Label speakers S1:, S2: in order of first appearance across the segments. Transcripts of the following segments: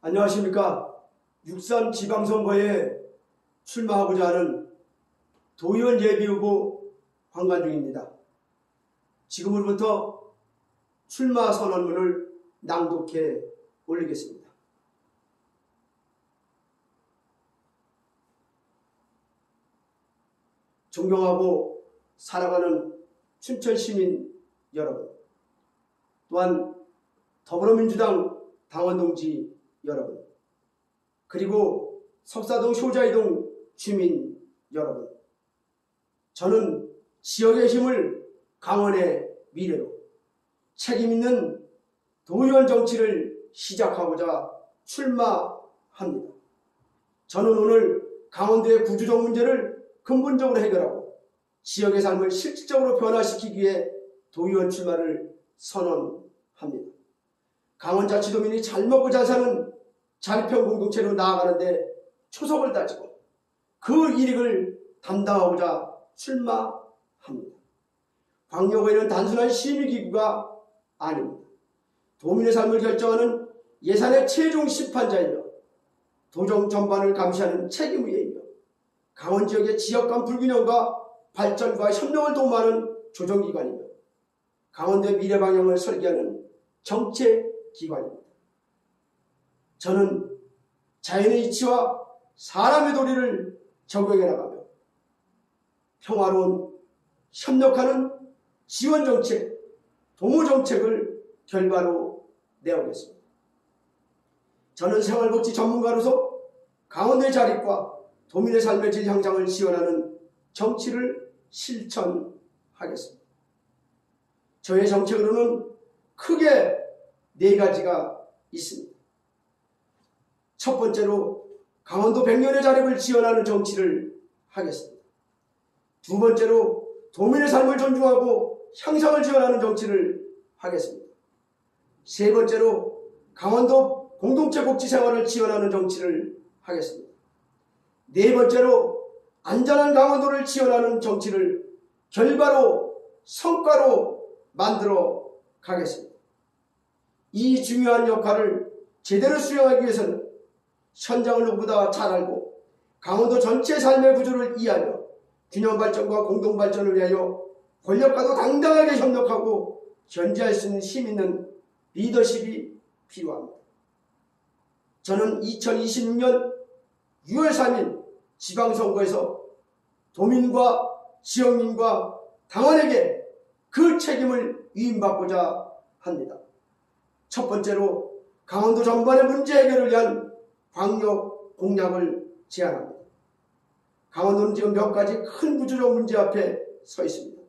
S1: 안녕하십니까. 6.3 지방선거에 출마하고자 하는 도의원 예비후보 황관중입니다. 지금으로부터 출마 선언문을 낭독해 올리겠습니다. 존경하고 사랑하는 춘천시민 여러분, 또한 더불어민주당 당원동지 여러분, 그리고 석사동 효자이동 주민 여러분, 저는 지역의 힘을 강원의 미래로 책임있는 도의원 정치를 시작하고자 출마합니다. 저는 오늘 강원도의 구조적 문제를 근본적으로 해결하고 지역의 삶을 실질적으로 변화시키기 위해 도의원 출마를 선언합니다. 강원자치도민이 잘 먹고 잘 사는 자립형 공동체로 나아가는데 초석을 다지고 그 일익을 담당하고자 출마합니다. 광역의회는 단순한 심의기구가 아닙니다. 도민의 삶을 결정하는 예산의 최종 심판자이며 도정 전반을 감시하는 책임의회이며 강원 지역의 지역 간 불균형과 발전과 협력을 도모하는 조정기관이며 강원도의 미래 방향을 설계하는 정책기관입니다. 저는 자연의 이치와 사람의 도리를 적용해 나가며 평화로운 협력하는 지원정책, 도모정책을 결과로 내오겠습니다. 저는 생활복지 전문가로서 강원도의 자립과 도민의 삶의 질 향상을 지원하는 정치를 실천하겠습니다. 저의 정책으로는 크게 4가지가 있습니다. 첫 번째로 강원도 100년의 자립을 지원하는 정치를 하겠습니다. 두 번째로 도민의 삶을 존중하고 향상을 지원하는 정치를 하겠습니다. 세 번째로 강원도 공동체 복지 생활을 지원하는 정치를 하겠습니다. 네 번째로 안전한 강원도를 지원하는 정치를 결과로 성과로 만들어 가겠습니다. 이 중요한 역할을 제대로 수행하기 위해서는 현장을 누구보다 잘 알고 강원도 전체 삶의 구조를 이해하며 균형발전과 공동발전을 위하여 권력과도 당당하게 협력하고 견제할 수 있는 힘 있는 리더십이 필요합니다. 저는 2026년 6월 3일 지방선거에서 도민과 지역민과 당원에게 그 책임을 위임받고자 합니다. 첫 번째로 강원도 전반의 문제 해결을 위한 광역 공약을 제안합니다. 강원도는 지금 몇 가지 큰 구조적 문제 앞에 서 있습니다.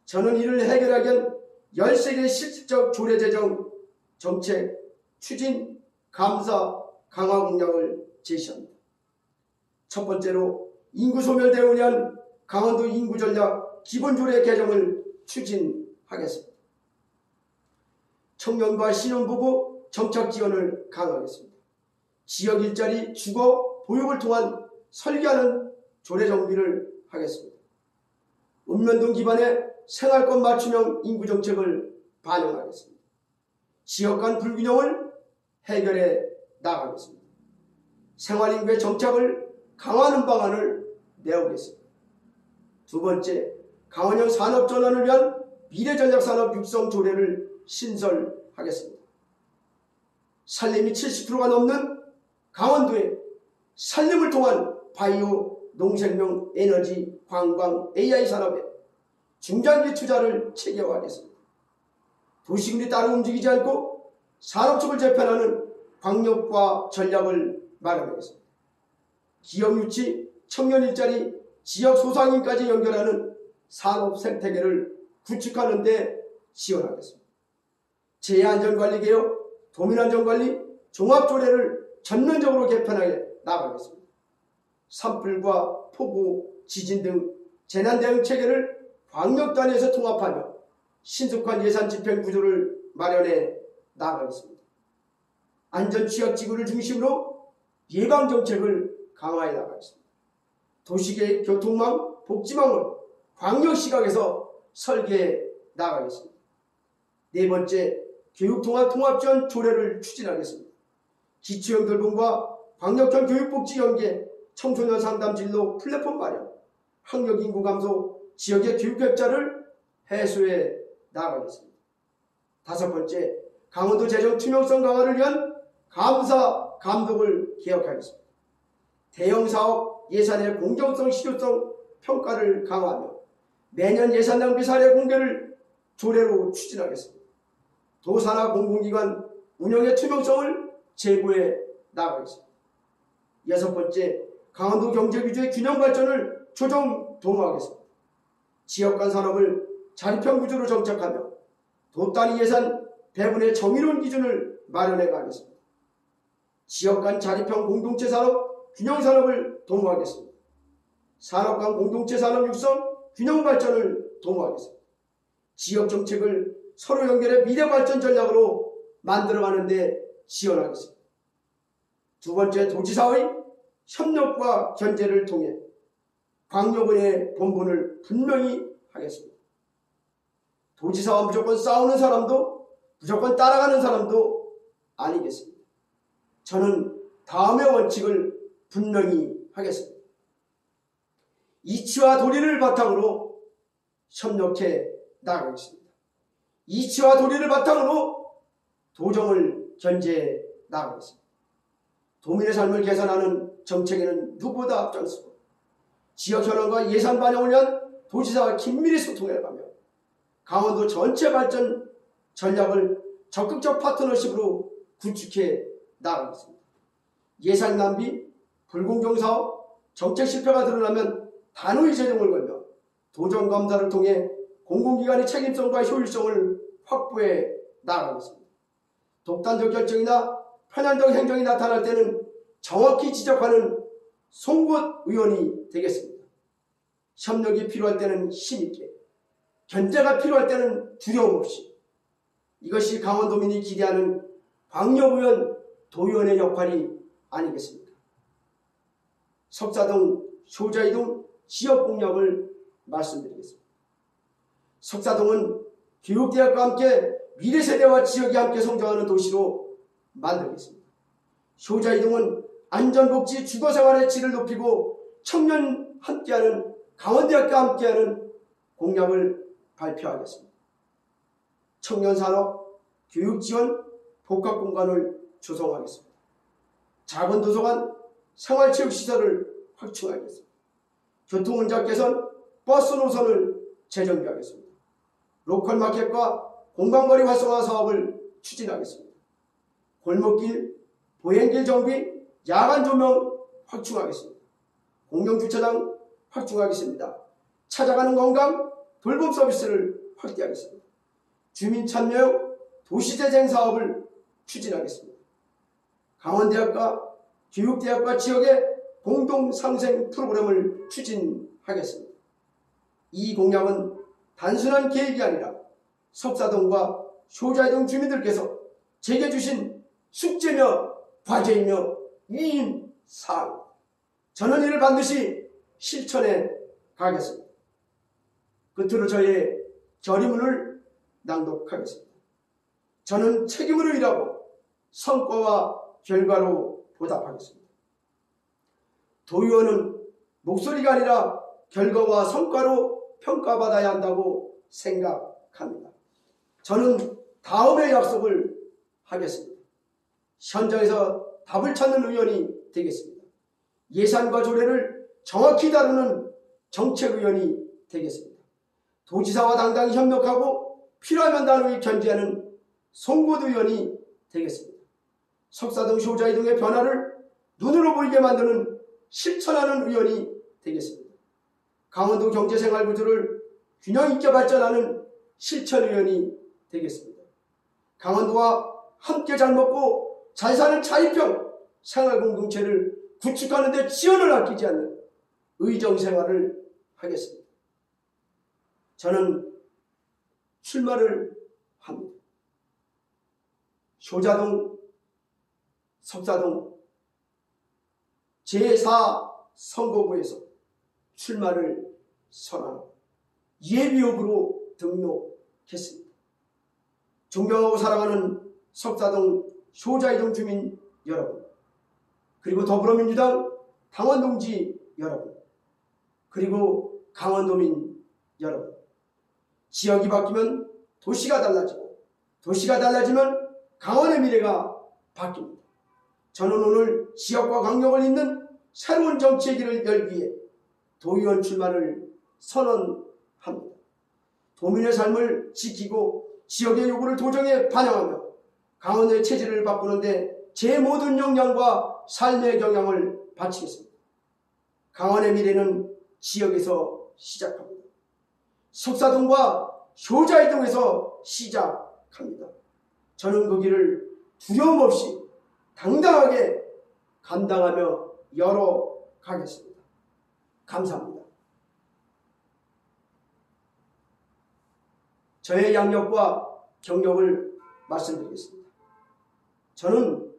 S1: 저는 이를 해결하기 위한 13개의 실질적 조례제정 정책 추진 감사 강화 공약을 제시합니다. 첫 번째로 인구 소멸 대응을 위한 강원도 인구전략 기본조례 개정을 추진하겠습니다. 청년과 신혼부부 정착 지원을 강화하겠습니다. 지역 일자리, 주거, 보육을 통한 설계하는 조례 정비를 하겠습니다. 읍면동 기반의 생활권 맞춤형 인구정책을 반영하겠습니다. 지역 간 불균형을 해결해 나가겠습니다. 생활인구의 정착을 강화하는 방안을 내오겠습니다. 두 번째, 강원형 산업전환을 위한 미래전략산업 육성 조례를 신설하겠습니다. 산림이 70%가 넘는 강원도에 산림을 통한 바이오, 농생명, 에너지, 관광, AI 산업에 중장기 투자를 체계화하겠습니다. 도시군이 따로 움직이지 않고 산업축을 재편하는 광역화 전략을 마련하겠습니다. 기업 유치, 청년 일자리, 지역 소상인까지 연결하는 산업 생태계를 구축하는 데 지원하겠습니다. 재해안전관리 개혁, 도민안전관리, 종합조례를 전면적으로 개편하여 나가겠습니다. 산불과 폭우, 지진 등 재난대응 체계를 광역 단위에서 통합하며 신속한 예산 집행 구조를 마련해 나가겠습니다. 안전취약지구를 중심으로 예방정책을 강화해 나가겠습니다. 도시계획, 교통망, 복지망을 광역시각에서 설계해 나가겠습니다. 네 번째, 교육통합 통합지원 조례를 추진하겠습니다. 기초형 돌봄과 광역형 교육복지 연계, 청소년 상담 진로 플랫폼 마련, 학력 인구 감소, 지역의 교육 격차를 해소해 나가겠습니다. 5번째, 강원도 재정 투명성 강화를 위한 감사 감독을 개혁하겠습니다. 대형 사업 예산의 공정성, 실효성 평가를 강화하며 매년 예산 낭비 사례 공개를 조례로 추진하겠습니다. 도산하 공공기관 운영의 투명성을 제고해 나가겠습니다. 6번째, 강원도 경제규조의 균형 발전을 조정 도모하겠습니다. 지역 간 산업을 자립형 구조로 정착하며 도 단위 예산 배분의 정의로운 기준을 마련해 가겠습니다. 지역 간 자립형 공동체 산업, 균형 산업을 도모하겠습니다. 산업 간 공동체 산업 육성, 균형 발전을 도모하겠습니다. 지역 정책을 서로 연결해 미래 발전 전략으로 만들어가는 데 지원하겠습니다. 2번째, 도지사의 협력과 견제를 통해 광역은의 본분을 분명히 하겠습니다. 도지사와 무조건 싸우는 사람도 무조건 따라가는 사람도 아니겠습니다. 저는 다음의 원칙을 분명히 하겠습니다. 이치와 도리를 바탕으로 협력해 나가겠습니다. 이치와 도리를 바탕으로 도정을 견제해 나가겠습니다. 도민의 삶을 개선하는 정책에는 누구보다 앞장서고 지역 현안과 예산 반영을 위한 도지사와 긴밀히 소통해가며 강원도 전체 발전 전략을 적극적 파트너십으로 구축해 나가겠습니다. 예산 낭비, 불공정 사업, 정책 실패가 드러나면 단호히 재정을 걸며 도정 감사를 통해 공공기관의 책임성과 효율성을 확보해 나가겠습니다. 독단적 결정이나 편향적 행정이 나타날 때는 정확히 지적하는 송곳 의원이 되겠습니다. 협력이 필요할 때는 힘있게, 견제가 필요할 때는 두려움 없이, 이것이 강원도민이 기대하는 광역의원, 도의원의 역할이 아니겠습니까? 석사동, 효자이동 지역 공약을 말씀드리겠습니다. 석사동은 교육대학과 함께 미래세대와 지역이 함께 성장하는 도시로 만들겠습니다. 효자이동은 안전복지, 주거생활의 질을 높이고 청년 함께하는 강원대학과 함께하는 공약을 발표하겠습니다. 청년산업, 교육지원, 복합공간을 조성하겠습니다. 작은 도서관, 생활체육시설을 확충하겠습니다. 교통운전 개선, 버스 노선을 재정비하겠습니다. 로컬마켓과 공간거리 활성화 사업을 추진하겠습니다. 골목길, 보행길 정비, 야간 조명 확충하겠습니다. 공영주차장 확충하겠습니다. 찾아가는 건강, 돌봄 서비스를 확대하겠습니다. 주민 참여형 도시재생 사업을 추진하겠습니다. 강원대학과 교육대학과 지역의 공동상생 프로그램을 추진하겠습니다. 이 공약은 단순한 계획이 아니라 석사동과 효자동 주민들께서 제게 주신 숙제며 과제이며 위임사항, 저는 이를 반드시 실천해 가겠습니다. 끝으로 저의 결의문을 낭독하겠습니다. 저는 책임으로 일하고 성과와 결과로 보답하겠습니다. 도의원은 목소리가 아니라 결과와 성과로 평가받아야 한다고 생각합니다. 저는 다음의 약속을 하겠습니다. 현장에서 답을 찾는 의원이 되겠습니다. 예산과 조례를 정확히 다루는 정책의원이 되겠습니다. 도지사와 당당히 협력하고 필요하면 단호히 견제하는 송곳의원이 되겠습니다. 석사동, 효자이동의 변화를 눈으로 보이게 만드는 실천하는 의원이 되겠습니다. 강원도 경제생활 구조를 균형 있게 발전하는 실천의원이 되겠습니다. 강원도와 함께 잘 먹고 잘 사는 자립형 생활공동체를 구축하는 데 지원을 아끼지 않는 의정생활을 하겠습니다. 저는 출마를 합니다. 효자동, 석사동 제4선거구에서 출마를 선언하고 예비후보로 등록했습니다. 존경하고 사랑하는 석사동, 효자이동 주민 여러분, 그리고 더불어민주당 당원동지 여러분, 그리고 강원도민 여러분, 지역이 바뀌면 도시가 달라지고 도시가 달라지면 강원의 미래가 바뀝니다. 저는 오늘 지역과 강력을 잇는 새로운 정치의 길을 열기 위해 도의원 출마를 선언합니다. 도민의 삶을 지키고 지역의 요구를 도정에 반영하며 강원도의 체질을 바꾸는데 제 모든 역량과 삶의 경향을 바치겠습니다. 강원의 미래는 지역에서 시작합니다. 속사동과 효자이동에서 시작합니다. 저는 그 길을 두려움 없이 당당하게 감당하며 열어가겠습니다. 감사합니다. 저의 양력과 경력을 말씀드리겠습니다. 저는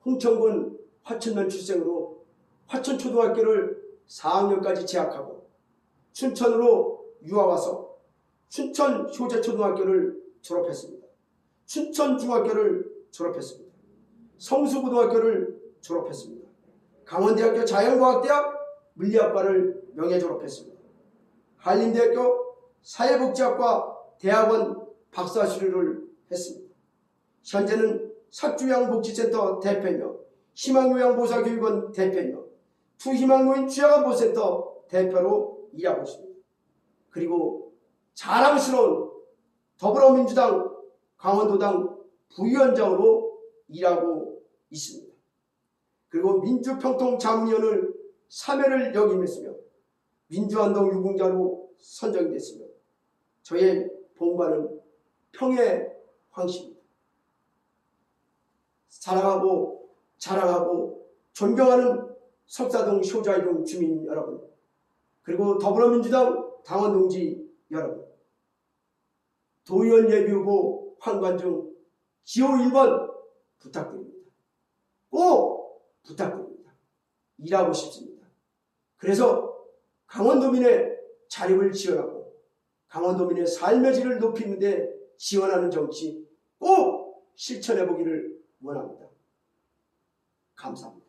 S1: 홍천군 화천면 출생으로 화천초등학교를 4학년까지 재학하고 춘천으로 유학와서 춘천효자초등학교를 졸업했습니다. 춘천중학교를 졸업했습니다. 성수고등학교를 졸업했습니다. 강원대학교 자연과학대학 물리학과를 명예 졸업했습니다. 한림대학교 사회복지학과 대학원 박사 수료를 했습니다. 현재는 삭주요양복지센터 대표이며 희망요양보살교육원 대표이며 투희망노인 취약안보센터 대표로 일하고 있습니다. 그리고 자랑스러운 더불어민주당 강원도당 부위원장으로 일하고 있습니다. 그리고 민주평통자문위원을 3회를 역임했으며 민주한동 유공자로 선정이 됐으며 저의 본관은 평해황씨입니다. 사랑하고 자랑하고 존경하는 석사동 효자이동 주민 여러분, 그리고 더불어민주당 당원동지 여러분, 도의원 예비후보 황관 중 기호 1번 부탁드립니다. 꼭 부탁드립니다. 일하고 싶습니다. 그래서 강원도민의 자립을 지원하고 강원도민의 삶의 질을 높이는 데 지원하는 정치 꼭 실천해 보기를 원합니다. 감사합니다.